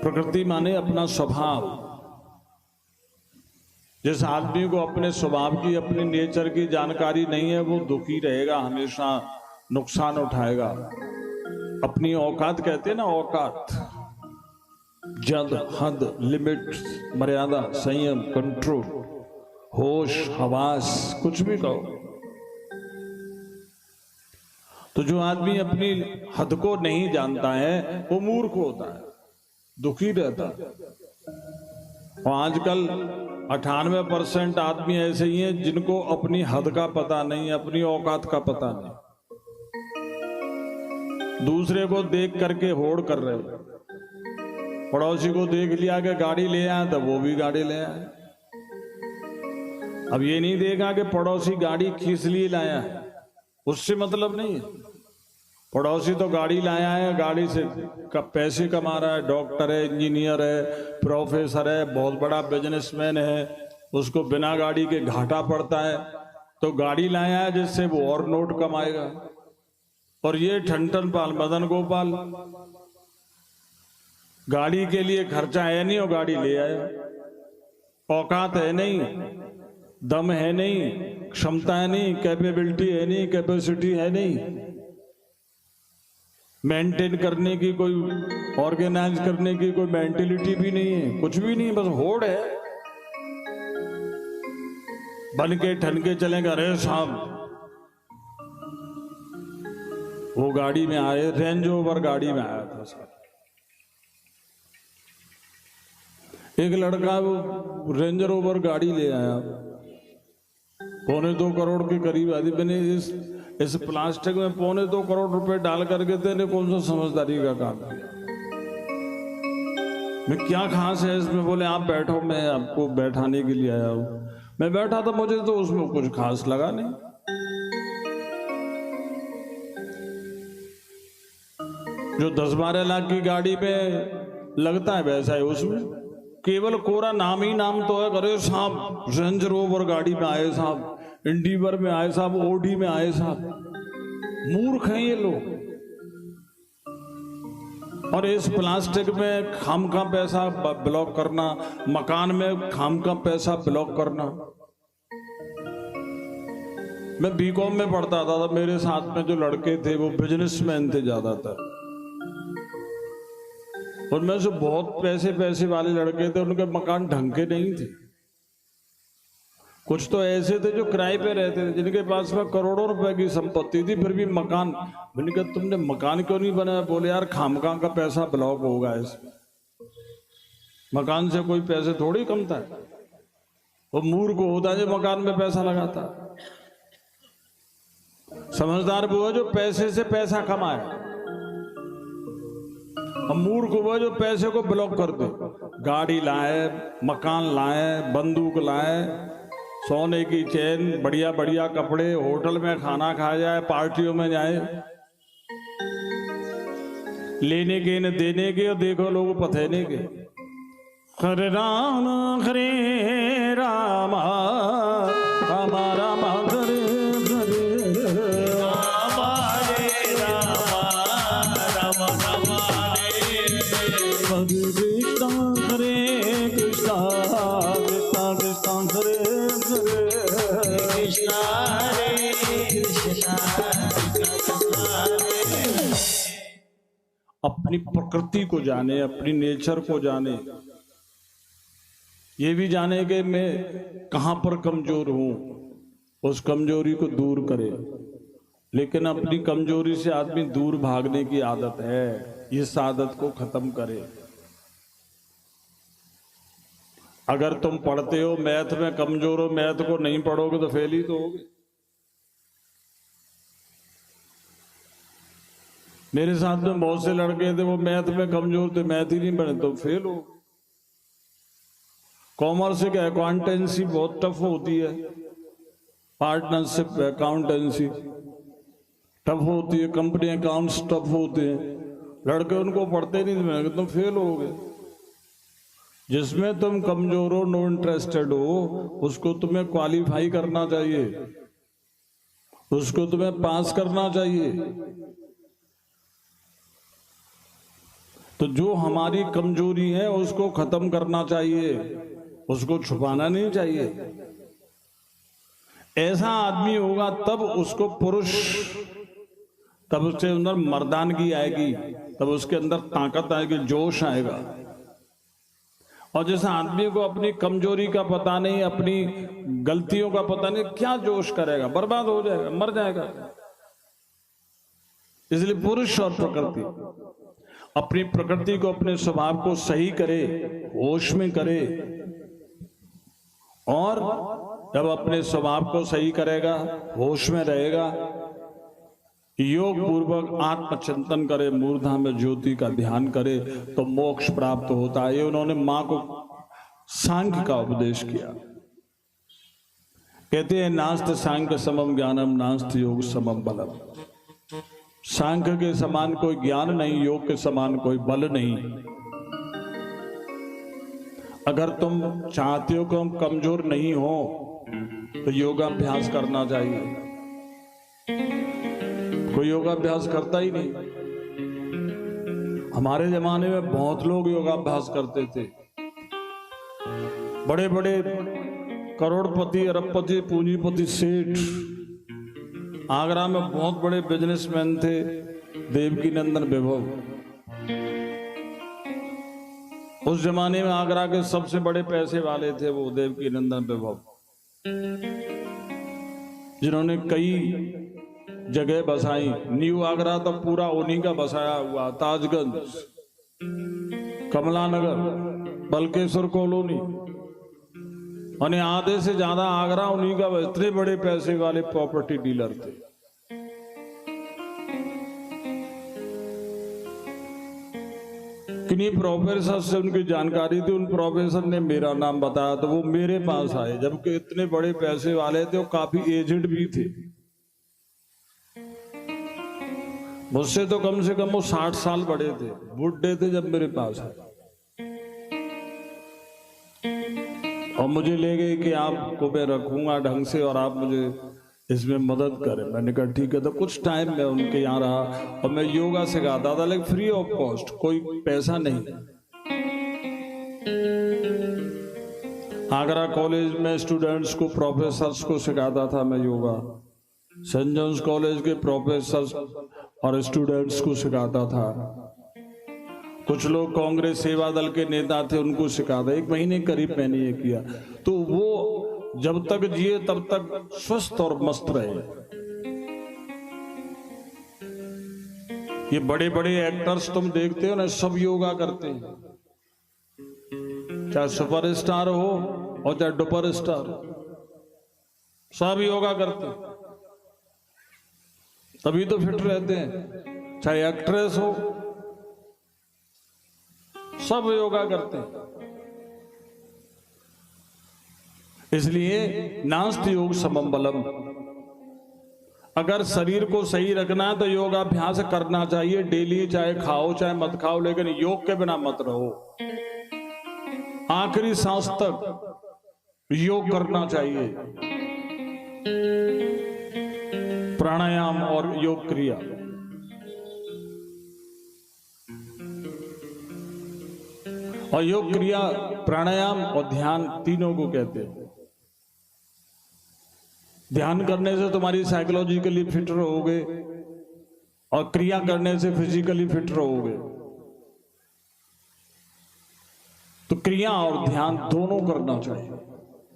प्रकृति माने अपना स्वभाव। जिस आदमी को अपने स्वभाव की, अपने नेचर की जानकारी नहीं है, वो दुखी रहेगा, हमेशा नुकसान उठाएगा। अपनी औकात कहते हैं ना, औकात, जद, हद, लिमिट, मर्यादा, संयम, कंट्रोल, होश, हवास, कुछ भी कहो। तो जो आदमी अपनी हद को नहीं जानता है वो मूर्ख होता है, दुखी रहता है। और आजकल 98% आदमी ऐसे ही हैं जिनको अपनी हद का पता नहीं, अपनी औकात का पता नहीं। दूसरे को देख करके होड़ कर रहे हो। पड़ोसी को देख लिया कि गाड़ी ले आया तो वो भी गाड़ी ले आया। अब ये नहीं देखा कि पड़ोसी गाड़ी किस लिए लाया है, उससे मतलब नहीं है। पड़ोसी तो गाड़ी लाया है, गाड़ी से पैसे कमा रहा है, डॉक्टर है, इंजीनियर है, प्रोफेसर है, बहुत बड़ा बिजनेसमैन है, उसको बिना गाड़ी के घाटा पड़ता है, तो गाड़ी लाया है जिससे वो और नोट कमाएगा। और ये ठन पाल, मदन गोपाल, गाड़ी के लिए खर्चा है नहीं और गाड़ी ले आया। औकात है नहीं, दम है नहीं, क्षमता है नहीं, कैपेबिलिटी है नहीं, कैपेसिटी है नहीं, मेंटेन करने की कोई, ऑर्गेनाइज करने की कोई मेंटेलिटी भी नहीं है, कुछ भी नहीं, बस होड़ है। बन के ठन के चलेगा। अरे साहब, वो गाड़ी में आए, रेंज रोवर गाड़ी में आया था साहब। एक लड़का वो रेंज रोवर गाड़ी ले आया, 2.25 करोड़ के करीब आदि। मैंने इस प्लास्टिक में 2.25 करोड़ रुपए डाल करके तेने कौन सा समझदारी का काम किया? मैं क्या खास है इसमें? बोले आप बैठो, मैं आपको बैठाने के लिए आया हूं। मैं बैठा था, मुझे तो उसमें कुछ खास लगा नहीं। जो 10-12 लाख की गाड़ी में लगता है वैसा है उसमें, केवल कोरा नाम ही नाम तो है। अरे साहब, रेंज रोवर गाड़ी में आए साहब, इंडिवर में आए साहब, ओडी में आए साहब। मूर्ख हैं ये लोग। और इस प्लास्टिक में खाम का पैसा ब्लॉक करना, मकान में खाम का पैसा ब्लॉक करना। मैं बीकॉम में पढ़ता था, मेरे साथ में जो लड़के थे वो बिजनेसमैन थे ज्यादातर, उनमें से बहुत पैसे वाले लड़के थे, उनके मकान ढंग के नहीं थे। कुछ तो ऐसे थे जो किराए पे रहते थे, जिनके पास में करोड़ों रुपए की संपत्ति थी, फिर भी मकान। मैंने कहा तुमने मकान क्यों नहीं बनाया? बोले यार खामखा का पैसा ब्लॉक होगा इसमें, मकान से कोई पैसे थोड़ी कमता है। वो मूर्ख होता है जो मकान में पैसा लगाता। समझदार वो है जो पैसे से पैसा कमाए, और मूर्ख वो है जो पैसे को ब्लॉक कर दे। गाड़ी लाए, मकान लाए, बंदूक लाए, सोने की चेन, बढ़िया बढ़िया कपड़े, होटल में खाना खाया जाए, पार्टियों में जाए, लेने के न देने के, और देखो लोग पथेने के। हरे राम हरे राम राम राम हरे हरे, राम हरे राम राम राम हरे कृष्ण हरे कृष्ण कृष्ण कृष्ण हरे हरे कृष्ण हरे कृष्ण। अपनी प्रकृति को जाने, अपनी नेचर को जाने, ये भी जाने कि मैं कहां पर कमजोर हूं, उस कमजोरी को दूर करे। लेकिन अपनी कमजोरी से आदमी दूर भागने की आदत है, इस आदत को खत्म करे। अगर तुम पढ़ते हो, मैथ में कमजोर हो, मैथ को नहीं पढ़ोगे तो फेल ही तो होगे। मेरे साथ में बहुत से लड़के थे, वो मैथ में कमजोर थे, मैथ ही नहीं पढ़े तो फेल हो। कॉमर्स की अकाउंटेंसी बहुत टफ होती है, पार्टनरशिप अकाउंटेंसी टफ होती है, कंपनी अकाउंट्स टफ होते हैं। लड़के उनको पढ़ते नहीं, मैंने तुम फेल हो गए। जिसमें तुम कमजोर हो, नो इंटरेस्टेड हो, उसको तुम्हें क्वालिफाई करना चाहिए, उसको तुम्हें पास करना चाहिए। तो जो हमारी कमजोरी है उसको खत्म करना चाहिए, उसको छुपाना नहीं चाहिए। ऐसा आदमी होगा तब उसको पुरुष, तब उसके अंदर मर्दानगी आएगी, तब उसके अंदर ताकत आएगी, जोश आएगा। और जैसे आदमी को अपनी कमजोरी का पता नहीं, अपनी गलतियों का पता नहीं, क्या जोश करेगा, बर्बाद हो जाएगा, मर जाएगा। इसलिए पुरुष और प्रकृति, अपनी प्रकृति को, अपने स्वभाव को सही करे, होश में करे। और जब अपने स्वभाव को सही करेगा, होश में रहेगा, योग पूर्वक आत्मचिंतन करे, मूर्धा में ज्योति का ध्यान करे, तो मोक्ष प्राप्त होता है। ये उन्होंने मां को सांख्य का उपदेश किया। कहते हैं नास्त सांख्य समम ज्ञानम, नास्त योग समम बलम। सांख्य के समान कोई ज्ञान नहीं, योग के समान कोई बल नहीं। अगर तुम चाहते हो कि हम कमजोर नहीं हो तो योगाभ्यास करना चाहिए। कोई योगाभ्यास करता ही नहीं। हमारे जमाने में बहुत लोग योगाभ्यास करते थे। बड़े बड़े करोड़पति, अरबपति, पूंजीपति, सेठ, आगरा में बहुत बड़े बिजनेसमैन थे, देवकीनंदन विभव। उस जमाने में आगरा के सबसे बड़े पैसे वाले थे वो देवकीनंदन विभव, जिन्होंने कई जगह बसाई। न्यू आगरा तो पूरा उन्हीं का बसाया हुआ, ताजगंज, कमला नगर, बलकेश्वर कॉलोनी, और आधे से ज्यादा आगरा उन्हीं का। इतने बड़े पैसे वाले प्रॉपर्टी डीलर थे। किन्हीं प्रोफेसर से उनकी जानकारी थी, उन प्रोफेसर ने मेरा नाम बताया तो वो मेरे पास आए, जबकि इतने बड़े पैसे वाले थे, वो काफी एजेड भी थे। मुझसे तो कम से कम वो 60 साल बड़े थे, बुढ़े थे जब मेरे पास आए। और मुझे ले गए कि आपको मैं रखूंगा ढंग से और आप मुझे इसमें मदद करें। मैंने कहा ठीक है। तो कुछ टाइम मैं उनके यहाँ रहा और मैं योगा सिखाता था, लेकिन फ्री ऑफ कॉस्ट, कोई पैसा नहीं। आगरा कॉलेज में स्टूडेंट्स को, प्रोफेसर्स को सिखाता था मैं योगा। सेंट जॉन्स कॉलेज के प्रोफेसर्स और स्टूडेंट्स को सिखाता था। कुछ लोग कांग्रेस सेवा दल के नेता थे, उनको सिखाता। 1 महीने करीब मैंने ये किया। तो वो जब तक जिए तब तक स्वस्थ और मस्त रहे। ये बड़े बड़े एक्टर्स तुम देखते हो ना, सब योगा करते हैं, चाहे सुपरस्टार हो और चाहे डुपर स्टार हो, सब योगा करते हैं, तभी तो फिट रहते हैं। चाहे एक्ट्रेस हो, सब योगा करते हैं। इसलिए नास्त योग समम बलम। अगर शरीर को सही रखना है तो योगाभ्यास करना चाहिए डेली, चाहे खाओ चाहे मत खाओ, लेकिन योग के बिना मत रहो। आखिरी सांस तक योग करना चाहिए, प्राणायाम और योग क्रिया। और योग क्रिया, प्राणायाम और ध्यान तीनों को कहते हैं। ध्यान करने से तुम्हारी साइकोलॉजिकली फिट रहोगे और क्रिया करने से फिजिकली फिट रहोगे। तो क्रिया और ध्यान दोनों करना चाहिए।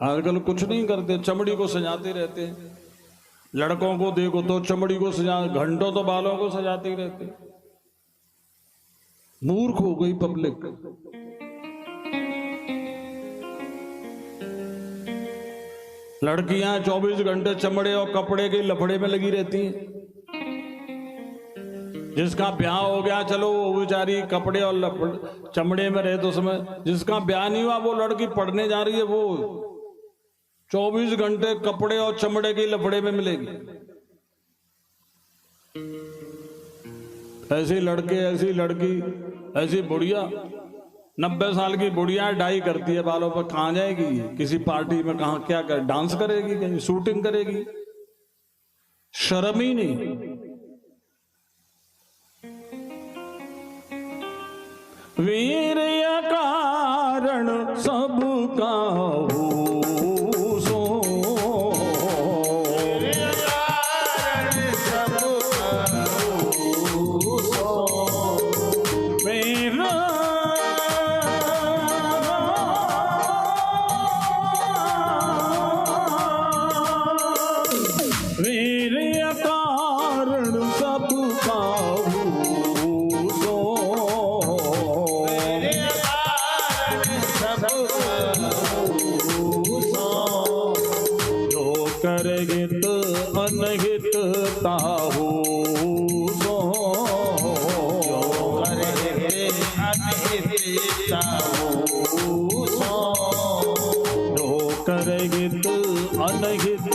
आजकल कुछ नहीं करते, चमड़ी को सजाते रहते हैं। लड़कों को देखो तो चमड़ी को सजा, घंटों तो बालों को सजाते ही रहते। मूर्ख हो गई पब्लिक। लड़कियां 24 घंटे चमड़े और कपड़े के लफड़े में लगी रहती हैं। जिसका ब्याह हो गया, चलो वो बेचारी कपड़े और चमड़े में रहे तो समय। जिसका ब्याह नहीं हुआ, वो लड़की पढ़ने जा रही है, वो 24 घंटे कपड़े और चमड़े के लफड़े में मिलेगी। ऐसी लड़के, ऐसी लड़की, ऐसी बुढ़िया, 90 साल की बुढ़िया डाई करती है बालों पर। कहां जाएगी? किसी पार्टी में कहां क्या कर, डांस करेगी, कहीं शूटिंग करेगी? शर्म ही नहीं। वीर कारण सब काहू सो, कारण सब काहू सो, वीर कारण सब काहू सो, कर हित अनहित ताहू सो, कर हित अनहित ताहू सो, कर हित अनहित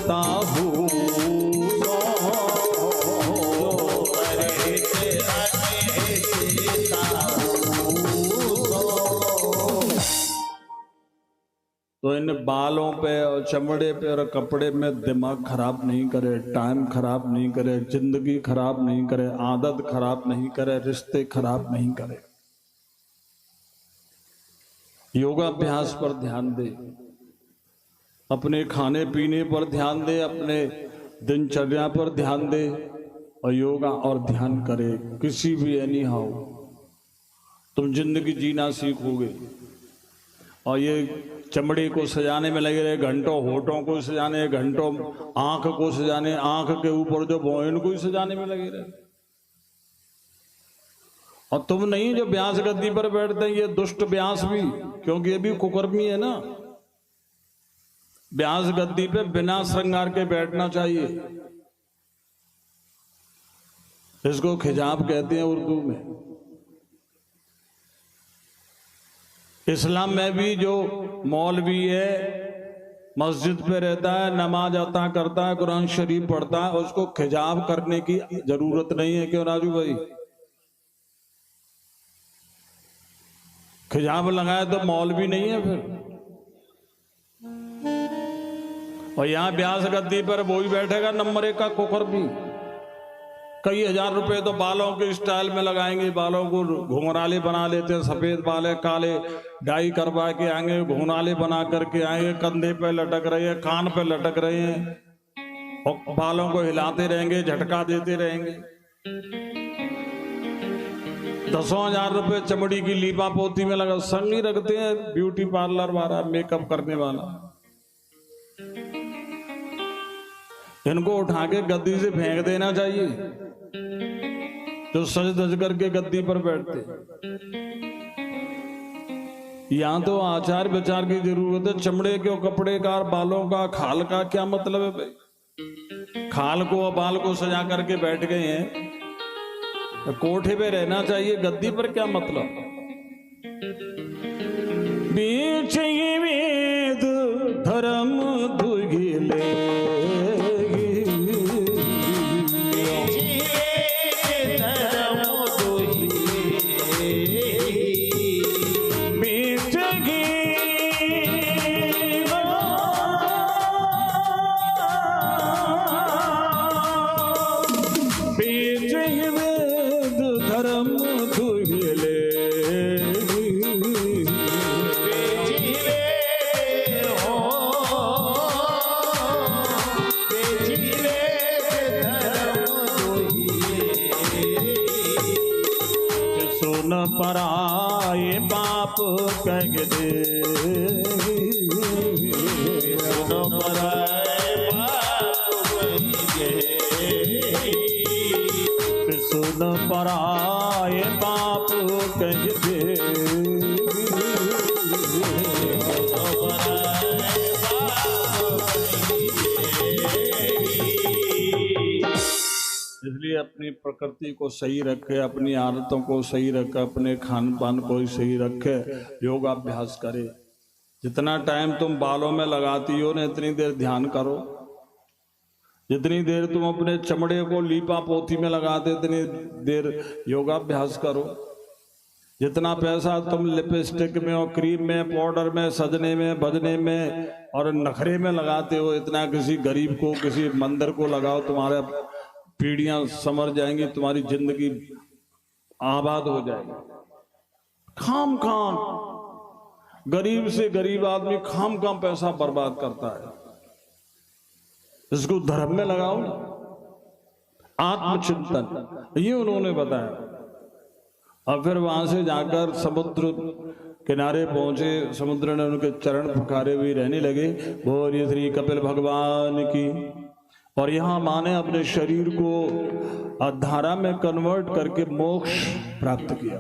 ताहू सो, कर हित अनहित ताहू सो। तो इन बालों पे और चमड़े पे और कपड़े में दिमाग खराब नहीं करे, टाइम खराब नहीं करे, जिंदगी खराब नहीं करे, आदत खराब नहीं करे, रिश्ते खराब नहीं करे। योगाभ्यास पर ध्यान दे, अपने खाने पीने पर ध्यान दे, अपने दिनचर्या पर ध्यान दे और योगा और ध्यान करे। किसी भी एनी हाउ तुम जिंदगी जीना सीखोगे। और ये चमड़े को सजाने में लगे रहे, घंटों होठों को सजाने, घंटों आंख को सजाने, आंख के ऊपर जो भौं इनको ही सजाने में लगे रहे। और तुम नहीं जो व्यास गद्दी पर बैठते हैं, ये दुष्ट व्यास भी, क्योंकि ये भी कुकर्मी है ना। व्यास गद्दी पे बिना श्रृंगार के बैठना चाहिए। इसको खिजाब कहते हैं उर्दू में। इस्लाम में भी जो मौलवी है, मस्जिद पे रहता है, नमाज अता करता है, कुरान शरीफ पढ़ता है, उसको खिजाब करने की जरूरत नहीं है। क्यों राजू भाई? खिजाब लगाए तो मौलवी नहीं है फिर। और यहां व्यास गद्दी पर वो ही बैठेगा नंबर 1 का कुकर भी। कई हजार रुपए तो बालों के स्टाइल में लगाएंगे, बालों को घुंघराले बना लेते हैं, सफेद बाल है, काले डाई करवा के आएंगे, घुंघराले बना करके आएंगे, कंधे पे लटक रहे हैं, कान पे लटक रहे हैं, और बालों को हिलाते रहेंगे, झटका देते रहेंगे। 10,000 रुपए चमड़ी की लीपा पोती में लगा, संग ही रखते हैं ब्यूटी पार्लर वाला, मेकअप करने वाला। इनको उठा के गद्दी से फेंक देना चाहिए, जो सज धज करके गद्दी पर बैठते। यहां तो आचार विचार की जरूरत है। चमड़े के कपड़े का, बालों का, खाल का क्या मतलब है भाई? खाल को और बाल को सजा करके बैठ गए हैं, कोठे पे रहना चाहिए, गद्दी पर क्या मतलब? बीच ही वेद धर्म दुगिले, पराए बाप कह दे, सुनो पराए बाप कह, सुनो पराए बाप कह दे, इसलिए अपनी प्रकृति को सही रखे, अपनी आदतों को सही रखे, अपने खान पान को सही रखे, योगाभ्यास करे। जितना टाइम तुम बालों में लगाती हो ना, इतनी देर ध्यान करो। जितनी देर तुम अपने चमड़े को लीपा पोथी में लगाते, इतनी देर योगाभ्यास करो। जितना पैसा तुम लिपस्टिक में और क्रीम में, पाउडर में, सजने में, बजने में और नखरे में लगाते हो, इतना किसी गरीब को, किसी मंदिर को लगाओ, तुम्हारे पीढ़ियां समर जाएंगी, तुम्हारी जिंदगी आबाद हो जाएगी। खाम खाम गरीब से गरीब आदमी खाम खाम पैसा बर्बाद करता है। इसको धर्म में लगाओ ना, आत्मचिंतन, ये उन्होंने बताया। और फिर वहां से जाकर समुद्र किनारे पहुंचे, समुद्र ने उनके चरण पुकारे हुए रहने लगे, बोलिए श्री कपिल भगवान की। और यहां मां ने अपने शरीर को धारा में कन्वर्ट करके मोक्ष प्राप्त किया।